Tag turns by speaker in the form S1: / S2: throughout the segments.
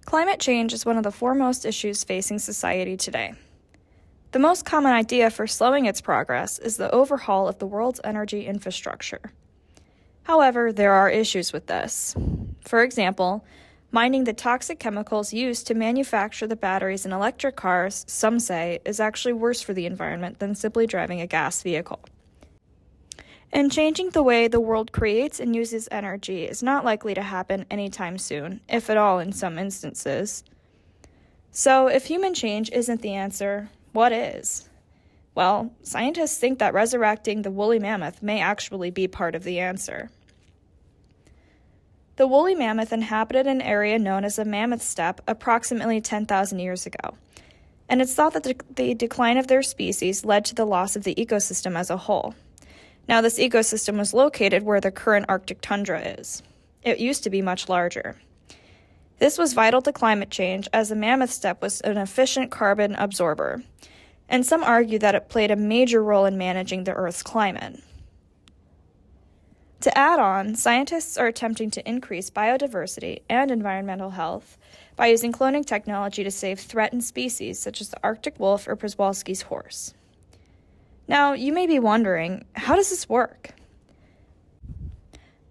S1: Climate change is one of the foremost issues facing society today. The most common idea for slowing its progress is the overhaul of the world's energy infrastructure. However, there are issues with this. For example, mining the toxic chemicals used to manufacture the batteries in electric cars, some say, is actually worse for the environment than simply driving a gas vehicle. And changing the way the world creates and uses energy is not likely to happen anytime soon, if at all in some instances. So, if human change isn't the answer, what is? Well, scientists think that resurrecting the woolly mammoth may actually be part of the answer. The woolly mammoth inhabited an area known as the Mammoth Steppe approximately 10,000 years ago, and it's thought that the decline of their species led to the loss of the ecosystem as a whole. Now, this ecosystem was located where the current Arctic tundra is. It used to be much larger. This was vital to climate change as the Mammoth Steppe was an efficient carbon absorber, and some argue that it played a major role in managing the Earth's climate. To add on, scientists are attempting to increase biodiversity and environmental health by using cloning technology to save threatened species such as the Arctic wolf or Przewalski's horse. Now, you may be wondering, how does this work?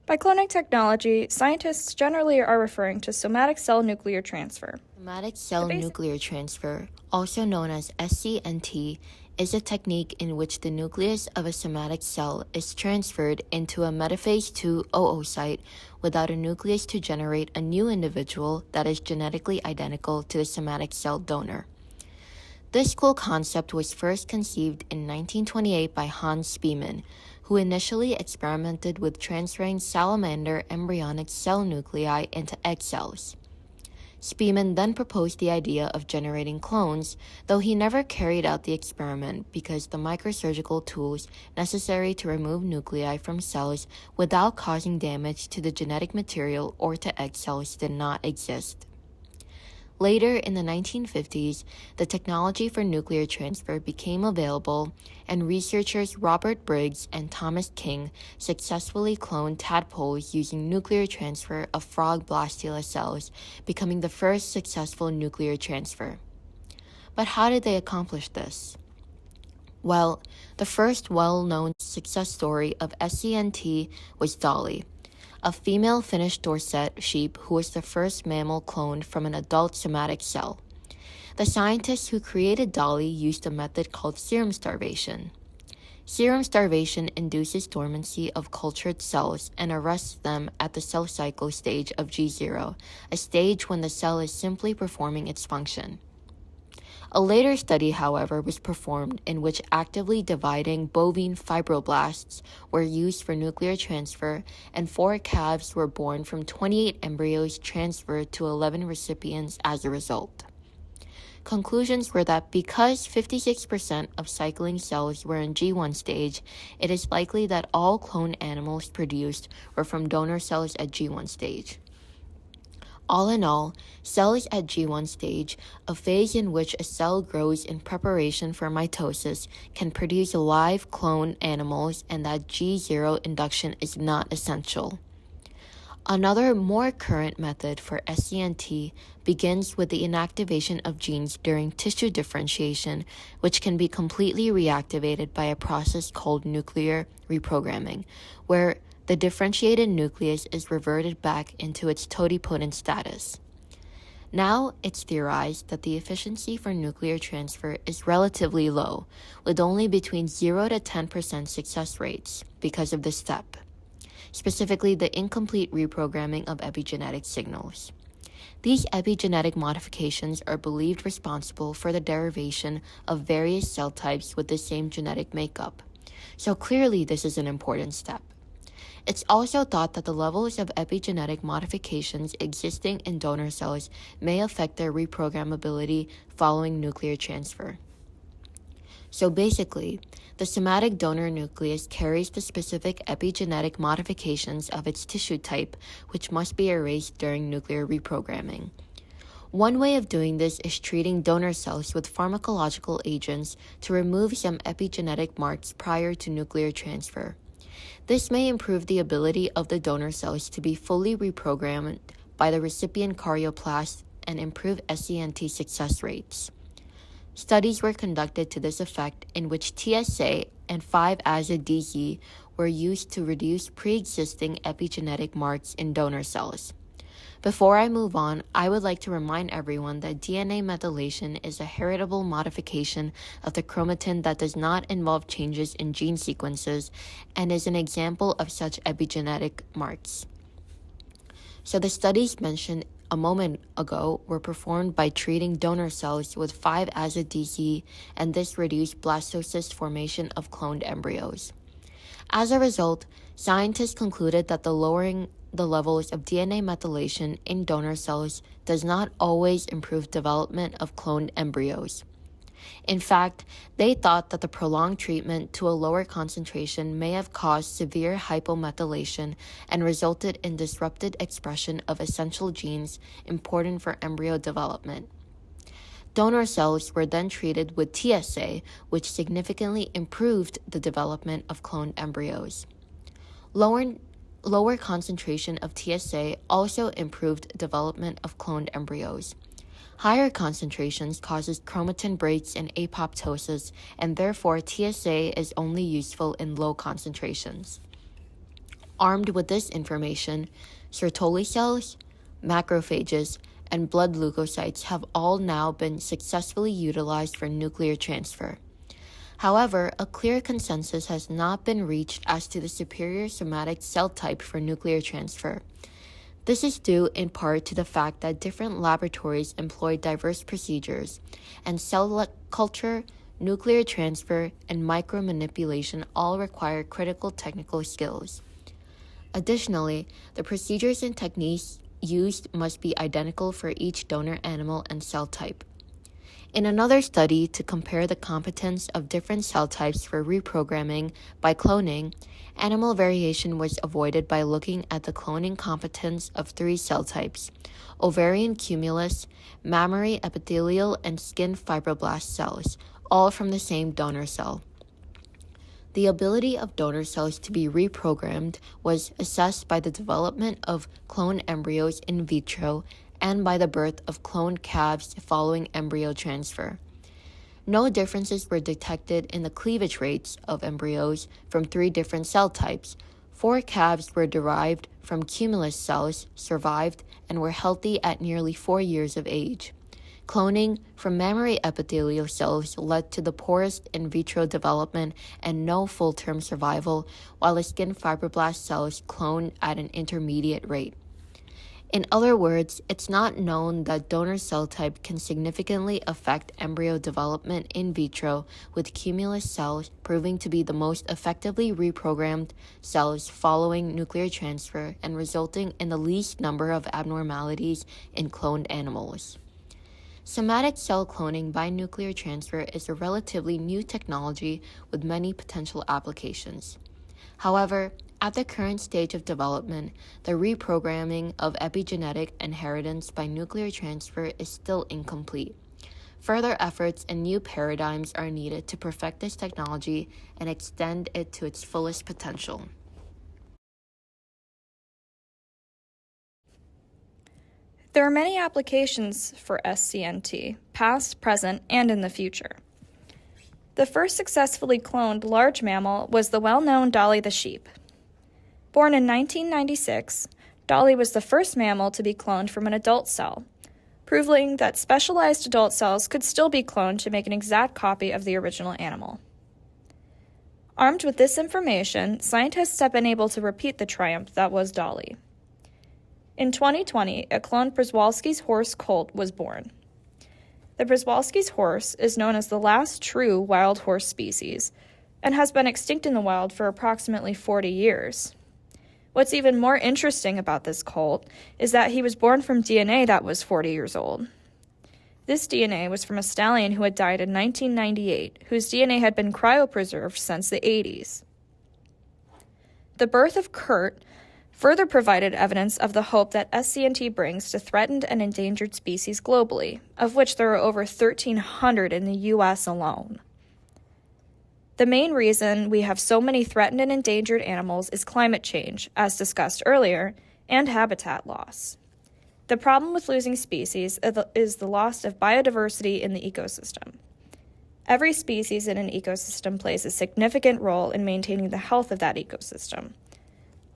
S1: By cloning technology, scientists generally are referring to somatic cell nuclear transfer.
S2: Somatic cell nuclear transfer, also known as SCNT, is a technique in which the nucleus of a somatic cell is transferred into a metaphase II oocyte without a nucleus to generate a new individual that is genetically identical to the somatic cell donor. This cool concept was first conceived in 1928 by Hans Spemann, who initially experimented with transferring salamander embryonic cell nuclei into egg cells. Spemann then proposed the idea of generating clones, though he never carried out the experiment because the microsurgical tools necessary to remove nuclei from cells without causing damage to the genetic material or to egg cells did not exist. Later, in the 1950s, the technology for nuclear transfer became available, and researchers Robert Briggs and Thomas King successfully cloned tadpoles using nuclear transfer of frog blastula cells, becoming the first successful nuclear transfer. But how did they accomplish this? Well, the first well-known success story of SCNT was Dolly, a female Finnish Dorset sheep who was the first mammal cloned from an adult somatic cell. The scientists who created Dolly used a method called serum starvation. Serum starvation induces dormancy of cultured cells and arrests them at the cell cycle stage of G0, a stage when the cell is simply performing its function. A later study, however, was performed in which actively dividing bovine fibroblasts were used for nuclear transfer, and 4 calves were born from 28 embryos transferred to 11 recipients as a result. Conclusions were that because 56% of cycling cells were in G1 stage, it is likely that all cloned animals produced were from donor cells at G1 stage. All in all, cells at G1 stage, a phase in which a cell grows in preparation for mitosis, can produce live cloned animals, and that G0 induction is not essential. Another more current method for SCNT begins with the inactivation of genes during tissue differentiation, which can be completely reactivated by a process called nuclear reprogramming, where the differentiated nucleus is reverted back into its totipotent status. Now, it's theorized that the efficiency for nuclear transfer is relatively low, with only between 0 to 10% success rates because of this step, specifically the incomplete reprogramming of epigenetic signals. These epigenetic modifications are believed responsible for the derivation of various cell types with the same genetic makeup. So clearly, this is an important step. It's also thought that the levels of epigenetic modifications existing in donor cells may affect their reprogrammability following nuclear transfer. So basically, the somatic donor nucleus carries the specific epigenetic modifications of its tissue type, which must be erased during nuclear reprogramming. One way of doing this is treating donor cells with pharmacological agents to remove some epigenetic marks prior to nuclear transfer. This may improve the ability of the donor cells to be fully reprogrammed by the recipient chorioplast and improve SCNT success rates. Studies were conducted to this effect in which TSA and 5-AZA-DZ were used to reduce pre-existing epigenetic marks in donor cells. Before I move on, I would like to remind everyone that DNA methylation is a heritable modification of the chromatin that does not involve changes in gene sequences and is an example of such epigenetic marks. So the studies mentioned a moment ago were performed by treating donor cells with 5-AZA-DZ, and this reduced blastocyst formation of cloned embryos. As a result, scientists concluded that the lowering the levels of DNA methylation in donor cells does not always improve development of cloned embryos. In fact, they thought that the prolonged treatment to a lower concentration may have caused severe hypomethylation and resulted in disrupted expression of essential genes important for embryo development. Donor cells were then treated with TSA, which significantly improved the development of cloned embryos. Lower concentration of TSA also improved development of cloned embryos. Higher concentrations causes chromatin breaks and apoptosis, and therefore TSA is only useful in low concentrations. Armed with this information, Sertoli cells, macrophages, and blood leukocytes have all now been successfully utilized for nuclear transfer. However, a clear consensus has not been reached as to the superior somatic cell type for nuclear transfer. This is due in part to the fact that different laboratories employ diverse procedures, and cell culture, nuclear transfer, and micromanipulation all require critical technical skills. Additionally, the procedures and techniques used must be identical for each donor animal and cell type. In another study to compare the competence of different cell types for reprogramming by cloning, animal variation was avoided by looking at the cloning competence of 3 cell types: ovarian cumulus, mammary epithelial, and skin fibroblast cells, all from the same donor cell. The ability of donor cells to be reprogrammed was assessed by the development of cloned embryos in vitro and by the birth of cloned calves following embryo transfer. No differences were detected in the cleavage rates of embryos from 3 different cell types. 4 calves were derived from cumulus cells, survived, and were healthy at nearly 4 years of age. Cloning from mammary epithelial cells led to the poorest in vitro development and no full-term survival, while the skin fibroblast cells cloned at an intermediate rate. In other words, it's not known that donor cell type can significantly affect embryo development in vitro, with cumulus cells proving to be the most effectively reprogrammed cells following nuclear transfer and resulting in the least number of abnormalities in cloned animals. Somatic cell cloning by nuclear transfer is a relatively new technology with many potential applications. However, at the current stage of development, the reprogramming of epigenetic inheritance by nuclear transfer is still incomplete. Further efforts and new paradigms are needed to perfect this technology and extend it to its fullest potential.
S1: There are many applications for SCNT, past, present, and in the future. The first successfully cloned large mammal was the well-known Dolly the sheep. Born in 1996, Dolly was the first mammal to be cloned from an adult cell, proving that specialized adult cells could still be cloned to make an exact copy of the original animal. Armed with this information, scientists have been able to repeat the triumph that was Dolly. In 2020, a cloned Przewalski's horse colt was born. The Przewalski's horse is known as the last true wild horse species and has been extinct in the wild for approximately 40 years. What's even more interesting about this colt is that he was born from DNA that was 40 years old. This DNA was from a stallion who had died in 1998, whose DNA had been cryopreserved since the 80s. The birth of Kurt further provided evidence of the hope that SCNT brings to threatened and endangered species globally, of which there are over 1,300 in the U.S. alone. The main reason we have so many threatened and endangered animals is climate change, as discussed earlier, and habitat loss. The problem with losing species is the loss of biodiversity in the ecosystem. Every species in an ecosystem plays a significant role in maintaining the health of that ecosystem.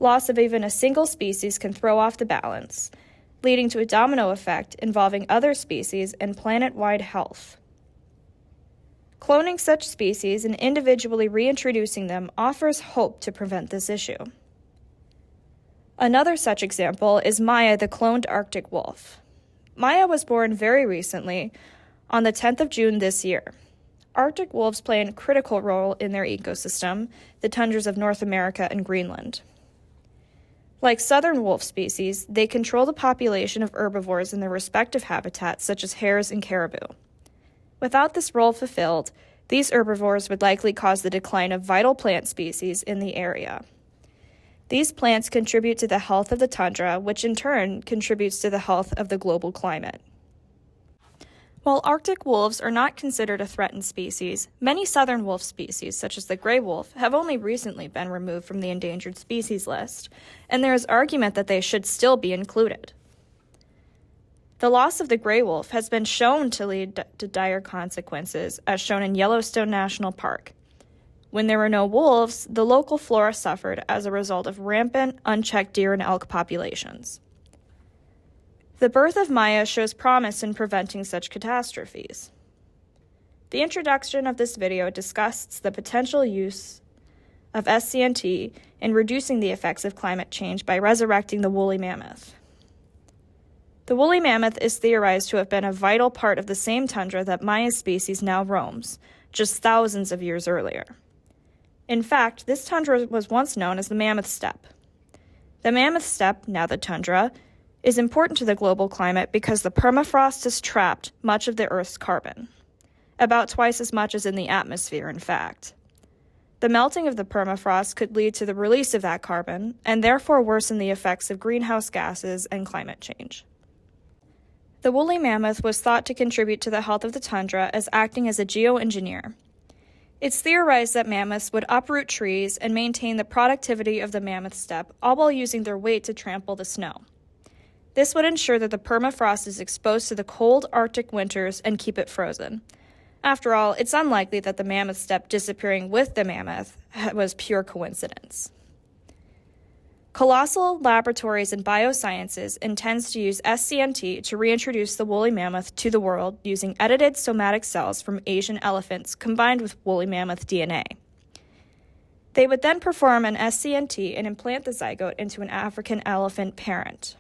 S1: Loss of even a single species can throw off the balance, leading to a domino effect involving other species and planet-wide health. Cloning such species and individually reintroducing them offers hope to prevent this issue. Another such example is Maya, the cloned Arctic wolf. Maya was born very recently, on the 10th of June this year. Arctic wolves play a critical role in their ecosystem, the tundras of North America and Greenland. Like southern wolf species, they control the population of herbivores in their respective habitats, such as hares and caribou. Without this role fulfilled, these herbivores would likely cause the decline of vital plant species in the area. These plants contribute to the health of the tundra, which in turn contributes to the health of the global climate. While Arctic wolves are not considered a threatened species, many southern wolf species, such as the gray wolf, have only recently been removed from the endangered species list, and there is argument that they should still be included. The loss of the gray wolf has been shown to lead to dire consequences, as shown in Yellowstone National Park. When there were no wolves, the local flora suffered as a result of rampant, unchecked deer and elk populations. The birth of Maya shows promise in preventing such catastrophes. The introduction of this video discusses the potential use of SCNT in reducing the effects of climate change by resurrecting the woolly mammoth. The woolly mammoth is theorized to have been a vital part of the same tundra that Maya's species now roams, just thousands of years earlier. In fact, this tundra was once known as the Mammoth Steppe. The Mammoth Steppe, now the tundra, is important to the global climate because the permafrost has trapped much of the Earth's carbon, about twice as much as in the atmosphere, in fact. The melting of the permafrost could lead to the release of that carbon, and therefore worsen the effects of greenhouse gases and climate change. The woolly mammoth was thought to contribute to the health of the tundra as acting as a geoengineer. It's theorized that mammoths would uproot trees and maintain the productivity of the mammoth steppe, all while using their weight to trample the snow. This would ensure that the permafrost is exposed to the cold Arctic winters and keep it frozen. After all, it's unlikely that the mammoth steppe disappearing with the mammoth was pure coincidence. Colossal Laboratories in Biosciences intends to use SCNT to reintroduce the woolly mammoth to the world using edited somatic cells from Asian elephants combined with woolly mammoth DNA. They would then perform an SCNT and implant the zygote into an African elephant parent.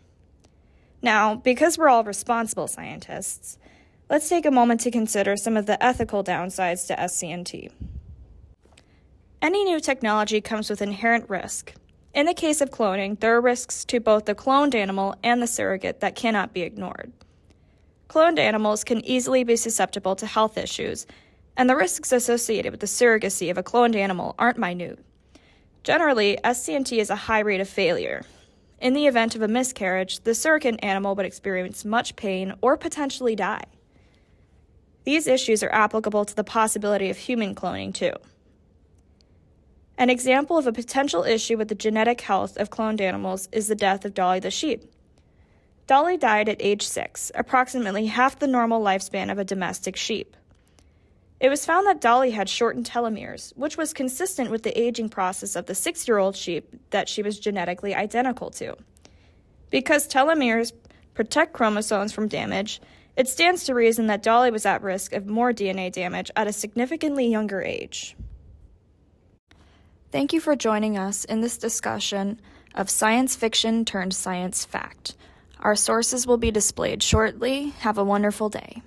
S1: Now, because we're all responsible scientists, let's take a moment to consider some of the ethical downsides to SCNT. Any new technology comes with inherent risk. In the case of cloning, there are risks to both the cloned animal and the surrogate that cannot be ignored. Cloned animals can easily be susceptible to health issues, and the risks associated with the surrogacy of a cloned animal aren't minute. Generally, SCNT is a high rate of failure. In the event of a miscarriage, the surrogate animal would experience much pain or potentially die. These issues are applicable to the possibility of human cloning, too. An example of a potential issue with the genetic health of cloned animals is the death of Dolly the sheep. Dolly died at age 6, approximately half the normal lifespan of a domestic sheep. It was found that Dolly had shortened telomeres, which was consistent with the aging process of the 6-year-old sheep that she was genetically identical to. Because telomeres protect chromosomes from damage, it stands to reason that Dolly was at risk of more DNA damage at a significantly younger age. Thank you for joining us in this discussion of science fiction turned science fact. Our sources will be displayed shortly. Have a wonderful day.